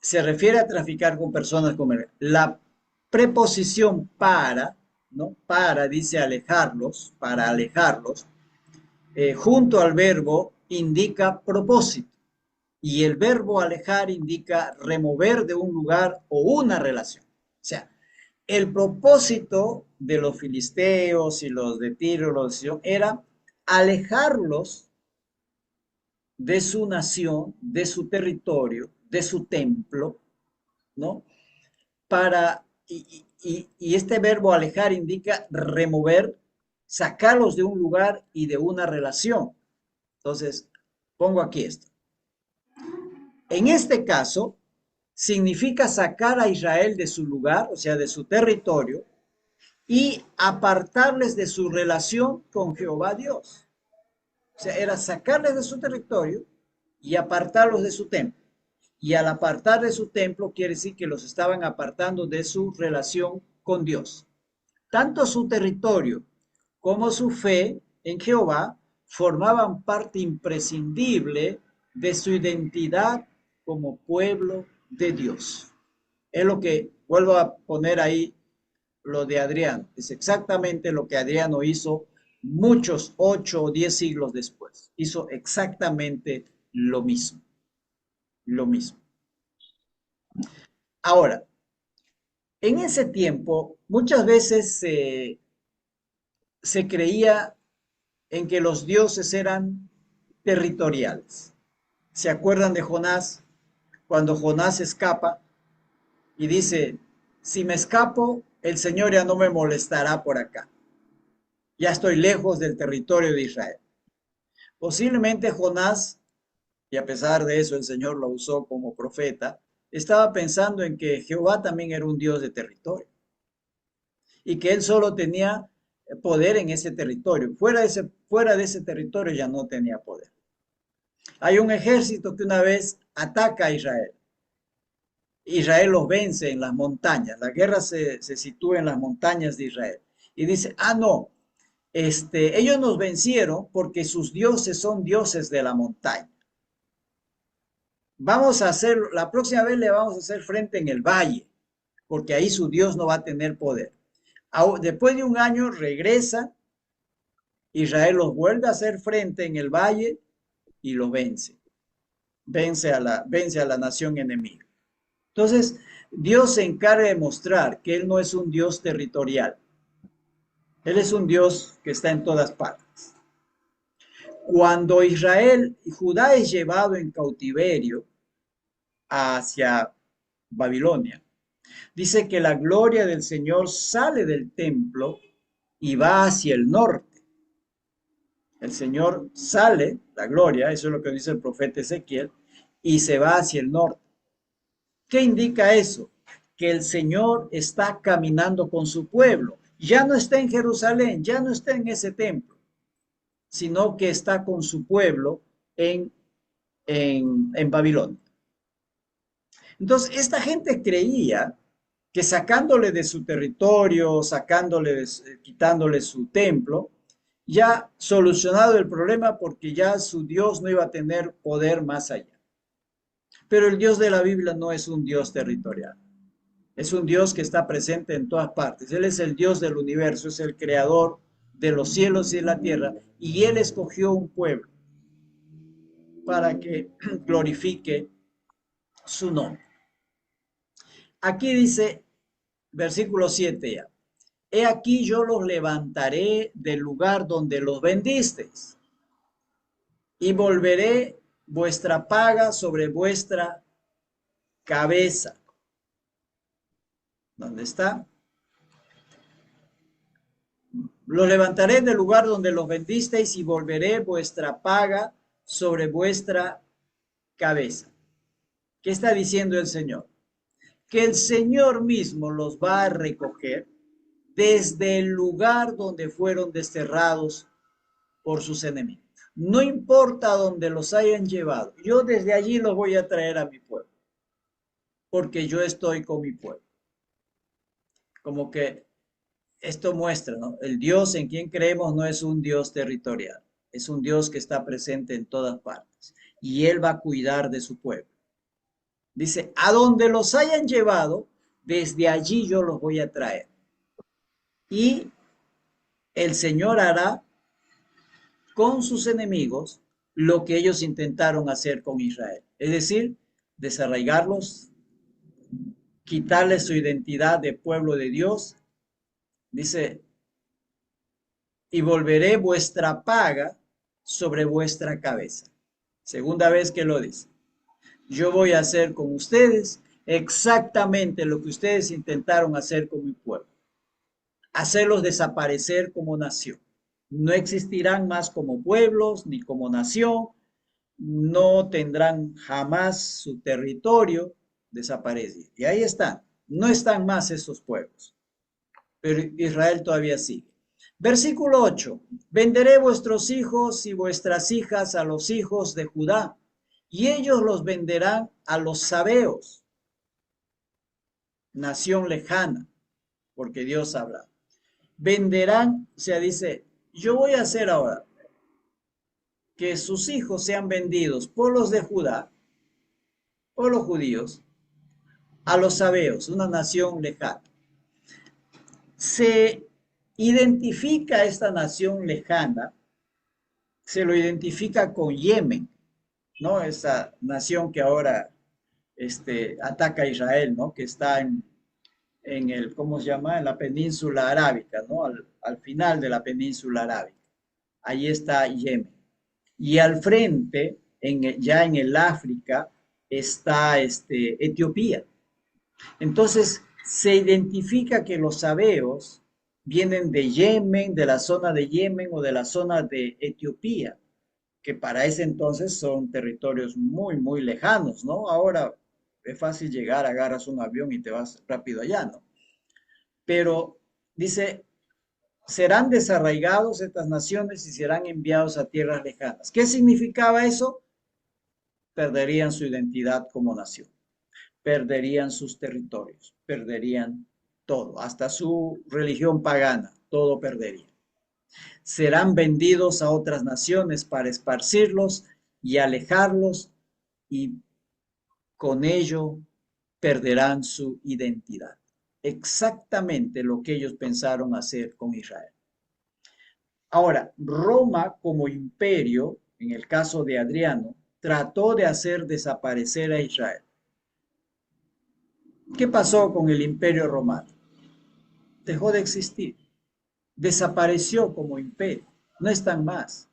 se refiere a traficar con personas como la preposición para, ¿no? Para dice alejarlos, para alejarlos, junto al verbo indica propósito. Y el verbo alejar indica remover de un lugar o una relación. O sea, el propósito de los filisteos y los de Tiro, los de Sidón, era alejarlos de su nación, de su territorio, de su templo, ¿no? Y este verbo alejar indica remover, sacarlos de un lugar y de una relación. Entonces, pongo aquí esto. En este caso, significa sacar a Israel de su lugar, o sea, de su territorio, y apartarles de su relación con Jehová Dios. O sea, era sacarles de su territorio y apartarlos de su templo. Y al apartar de su templo quiere decir que los estaban apartando de su relación con Dios. Tanto su territorio como su fe en Jehová formaban parte imprescindible de su identidad como pueblo de Dios. Es lo que vuelvo a poner ahí lo de Adriano. Es exactamente lo que Adriano hizo muchos 8 o 10 siglos después. Hizo exactamente lo mismo. Lo mismo. Ahora, en ese tiempo muchas veces se creía en que los dioses eran territoriales. ¿Se acuerdan de Jonás? Cuando Jonás escapa y dice, si me escapo, el Señor ya no me molestará por acá. Ya estoy lejos del territorio de Israel. Posiblemente Jonás, y a pesar de eso el Señor lo usó como profeta, estaba pensando en que Jehová también era un Dios de territorio y que él solo tenía poder en ese territorio. Fuera de ese territorio ya no tenía poder. Hay un ejército que una vez ataca a Israel. Israel los vence en las montañas. La guerra se sitúa en las montañas de Israel. Y dice, no, ellos nos vencieron porque sus dioses son dioses de la montaña. La próxima vez le vamos a hacer frente en el valle, porque ahí su Dios no va a tener poder. Después de un año regresa, Israel los vuelve a hacer frente en el valle y los vence. Vence a la nación enemiga. Entonces, Dios se encarga de mostrar que Él no es un Dios territorial. Él es un Dios que está en todas partes. Cuando Israel y Judá es llevado en cautiverio hacia Babilonia, dice que la gloria del Señor sale del templo y va hacia el norte. El Señor sale, la gloria, eso es lo que dice el profeta Ezequiel, y se va hacia el norte. ¿Qué indica eso? Que el Señor está caminando con su pueblo. Ya no está en Jerusalén, ya no está en ese templo, sino que está con su pueblo en Babilonia. Entonces, esta gente creía que sacándole de su territorio, quitándole su templo, ya solucionado el problema porque ya su Dios no iba a tener poder más allá. Pero el Dios de la Biblia no es un Dios territorial. Es un Dios que está presente en todas partes. Él es el Dios del universo, es el creador de los cielos y de la tierra. Y Él escogió un pueblo para que glorifique su nombre. Aquí dice, versículo 7 ya. He aquí yo los levantaré del lugar donde los vendisteis y volveré vuestra paga sobre vuestra cabeza. ¿Dónde está? Los levantaré del lugar donde los vendisteis y volveré vuestra paga sobre vuestra cabeza. ¿Qué está diciendo el Señor? Que el Señor mismo los va a recoger desde el lugar donde fueron desterrados por sus enemigos. No importa dónde los hayan llevado, yo desde allí los voy a traer a mi pueblo, porque yo estoy con mi pueblo. Como que esto muestra, ¿no? El Dios en quien creemos no es un Dios territorial, es un Dios que está presente en todas partes y Él va a cuidar de su pueblo. Dice, a donde los hayan llevado, desde allí yo los voy a traer. Y el Señor hará con sus enemigos lo que ellos intentaron hacer con Israel. Es decir, desarraigarlos, quitarles su identidad de pueblo de Dios. Dice, y volveré vuestra paga sobre vuestra cabeza. Segunda vez que lo dice. Yo voy a hacer con ustedes exactamente lo que ustedes intentaron hacer con mi pueblo. Hacerlos desaparecer como nación. No existirán más como pueblos ni como nación. No tendrán jamás su territorio desaparecido. Y ahí están. No están más esos pueblos. Pero Israel todavía sigue. Versículo 8. Venderé vuestros hijos y vuestras hijas a los hijos de Judá, y ellos los venderán a los sabeos, nación lejana, porque Dios habrá. Venderán, o sea, dice, yo voy a hacer ahora que sus hijos sean vendidos por los de Judá, por los judíos, a los sabeos, una nación lejana. Se identifica esta nación lejana, se lo identifica con Yemen, ¿no? Esa nación que ahora ataca a Israel, ¿no? Que está en el, ¿cómo se llama? En la península arábica, ¿no? Al final de la península arábica. Ahí está Yemen. Y al frente, ya en el África, está Etiopía. Entonces, se identifica que los sabeos vienen de Yemen, de la zona de Yemen o de la zona de Etiopía, que para ese entonces son territorios muy, muy lejanos, ¿no? Ahora es fácil llegar, agarras un avión y te vas rápido allá, ¿no? Pero dice, serán desarraigados estas naciones y serán enviados a tierras lejanas. ¿Qué significaba eso? Perderían su identidad como nación, perderían sus territorios, perderían todo, hasta su religión pagana, todo perdería. Serán vendidos a otras naciones para esparcirlos y alejarlos, y con ello perderán su identidad. Exactamente lo que ellos pensaron hacer con Israel. Ahora, Roma como imperio, en el caso de Adriano, trató de hacer desaparecer a Israel. ¿Qué pasó con el imperio romano? Dejó de existir, desapareció como imperio, no están más.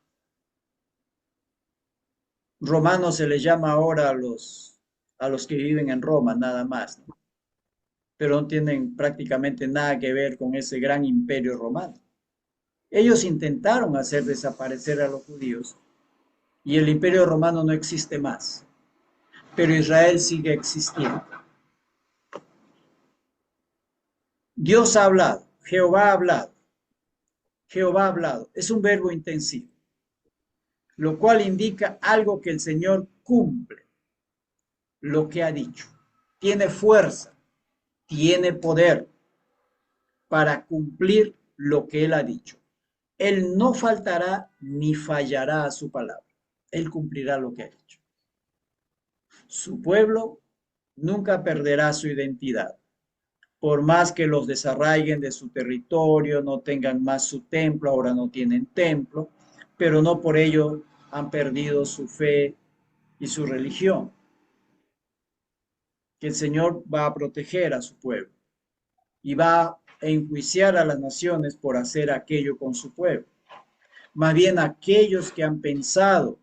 Romanos se les llama ahora a los que viven en Roma, nada más, ¿no? Pero no tienen prácticamente nada que ver con ese gran imperio romano. Ellos intentaron hacer desaparecer a los judíos y el imperio romano no existe más, pero Israel sigue existiendo. Dios ha hablado, Jehová ha hablado, Jehová ha hablado. Es un verbo intensivo, lo cual indica algo que el Señor cumple, lo que ha dicho. Tiene fuerza, tiene poder para cumplir lo que Él ha dicho. Él no faltará ni fallará a su palabra. Él cumplirá lo que ha dicho. Su pueblo nunca perderá su identidad. Por más que los desarraiguen de su territorio, no tengan más su templo, ahora no tienen templo, pero no por ello han perdido su fe y su religión. Que el Señor va a proteger a su pueblo y va a enjuiciar a las naciones por hacer aquello con su pueblo. Más bien aquellos que han pensado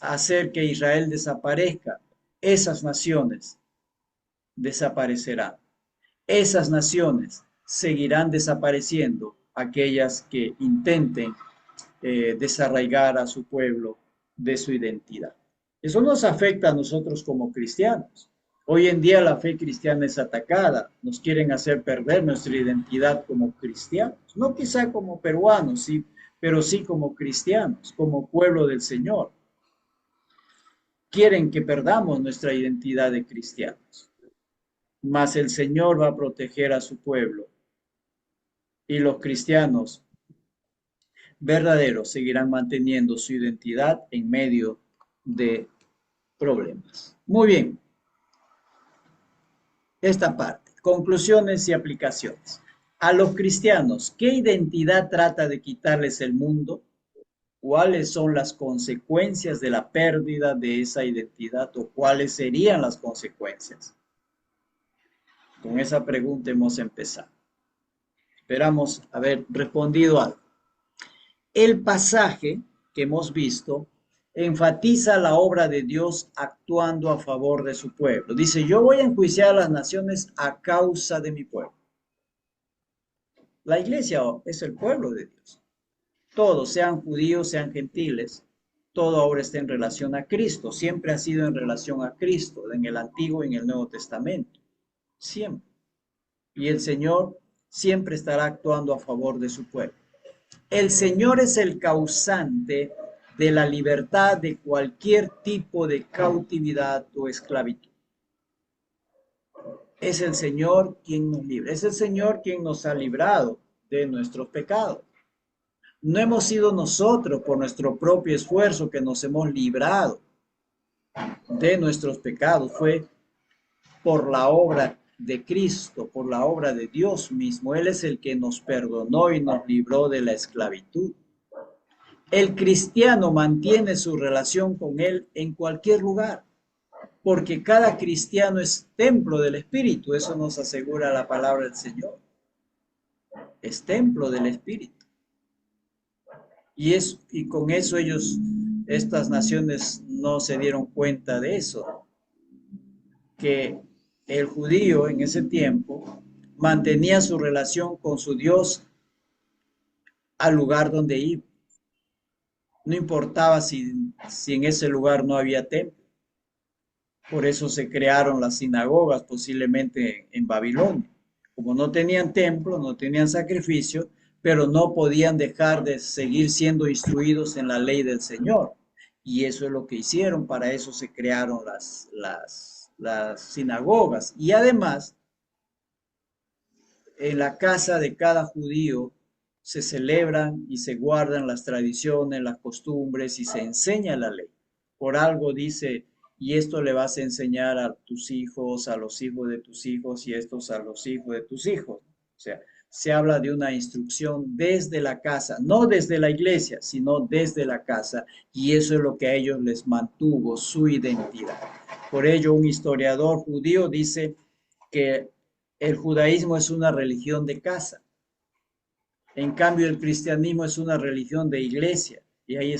hacer que Israel desaparezca, esas naciones desaparecerán. Esas naciones seguirán desapareciendo, aquellas que intenten desarraigar a su pueblo de su identidad. Eso nos afecta a nosotros como cristianos. Hoy en día la fe cristiana es atacada, nos quieren hacer perder nuestra identidad como cristianos, no quizá como peruanos, sí, pero sí como cristianos, como pueblo del Señor. Quieren que perdamos nuestra identidad de cristianos. Mas el Señor va a proteger a su pueblo y los cristianos verdaderos seguirán manteniendo su identidad en medio de problemas. Muy bien. Esta parte, conclusiones y aplicaciones. A los cristianos, ¿qué identidad trata de quitarles el mundo? ¿Cuáles son las consecuencias de la pérdida de esa identidad o cuáles serían las consecuencias? Con esa pregunta hemos empezado. Esperamos haber respondido algo. El pasaje que hemos visto enfatiza la obra de Dios actuando a favor de su pueblo. Dice, yo voy a enjuiciar a las naciones a causa de mi pueblo. La iglesia es el pueblo de Dios. Todos, sean judíos, sean gentiles, todo ahora está en relación a Cristo. Siempre ha sido en relación a Cristo, en el Antiguo y en el Nuevo Testamento. Siempre. Y el Señor siempre estará actuando a favor de su pueblo. El Señor es el causante de la libertad de cualquier tipo de cautividad o esclavitud. Es el Señor quien nos libra. Es el Señor quien nos ha librado de nuestros pecados. No hemos sido nosotros por nuestro propio esfuerzo que nos hemos librado de nuestros pecados. Fue por la obra de Cristo, por la obra de Dios mismo. Él es el que nos perdonó y nos libró de la esclavitud. El cristiano mantiene su relación con Él en cualquier lugar, porque cada cristiano es templo del Espíritu. Eso nos asegura la palabra del Señor. Es templo del Espíritu. Y con eso estas naciones no se dieron cuenta de eso, que el judío en ese tiempo mantenía su relación con su Dios al lugar donde iba. No importaba si en ese lugar no había templo. Por eso se crearon las sinagogas, posiblemente en Babilonia. Como no tenían templo, no tenían sacrificio, pero no podían dejar de seguir siendo instruidos en la ley del Señor. Y eso es lo que hicieron, para eso se crearon las sinagogas. Y además, en la casa de cada judío se celebran y se guardan las tradiciones, las costumbres y se enseña la ley. Por algo dice, y esto le vas a enseñar a tus hijos, a los hijos de tus hijos y estos a los hijos de tus hijos. O sea, se habla de una instrucción desde la casa, no desde la iglesia, sino desde la casa, y eso es lo que a ellos les mantuvo su identidad. Por ello, un historiador judío dice que el judaísmo es una religión de casa. En cambio, el cristianismo es una religión de iglesia, y ahí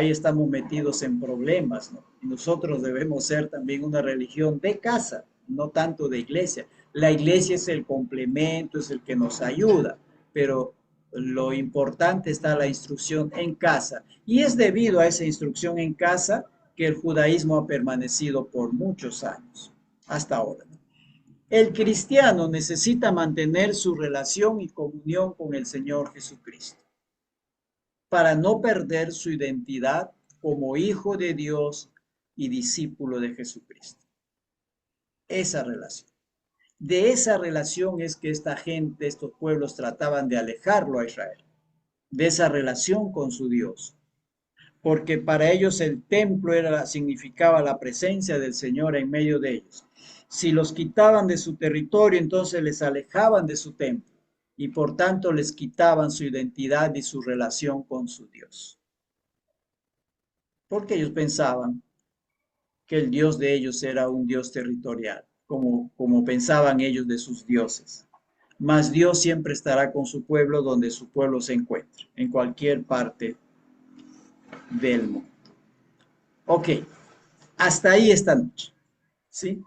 estamos metidos en problemas, ¿no? Y nosotros debemos ser también una religión de casa, no tanto de iglesia. La iglesia es el complemento, es el que nos ayuda, pero lo importante está la instrucción en casa. Y es debido a esa instrucción en casa que el judaísmo ha permanecido por muchos años, hasta ahora, ¿no? El cristiano necesita mantener su relación y comunión con el Señor Jesucristo para no perder su identidad como hijo de Dios y discípulo de Jesucristo. Esa relación. De esa relación es que esta gente, estos pueblos trataban de alejarlo a Israel, de esa relación con su Dios, porque para ellos el templo significaba la presencia del Señor en medio de ellos. Si los quitaban de su territorio, entonces les alejaban de su templo y por tanto les quitaban su identidad y su relación con su Dios. Porque ellos pensaban que el Dios de ellos era un Dios territorial, como pensaban ellos de sus dioses. Mas Dios siempre estará con su pueblo donde su pueblo se encuentre, en cualquier parte del mundo. Ok, hasta ahí esta noche, ¿sí?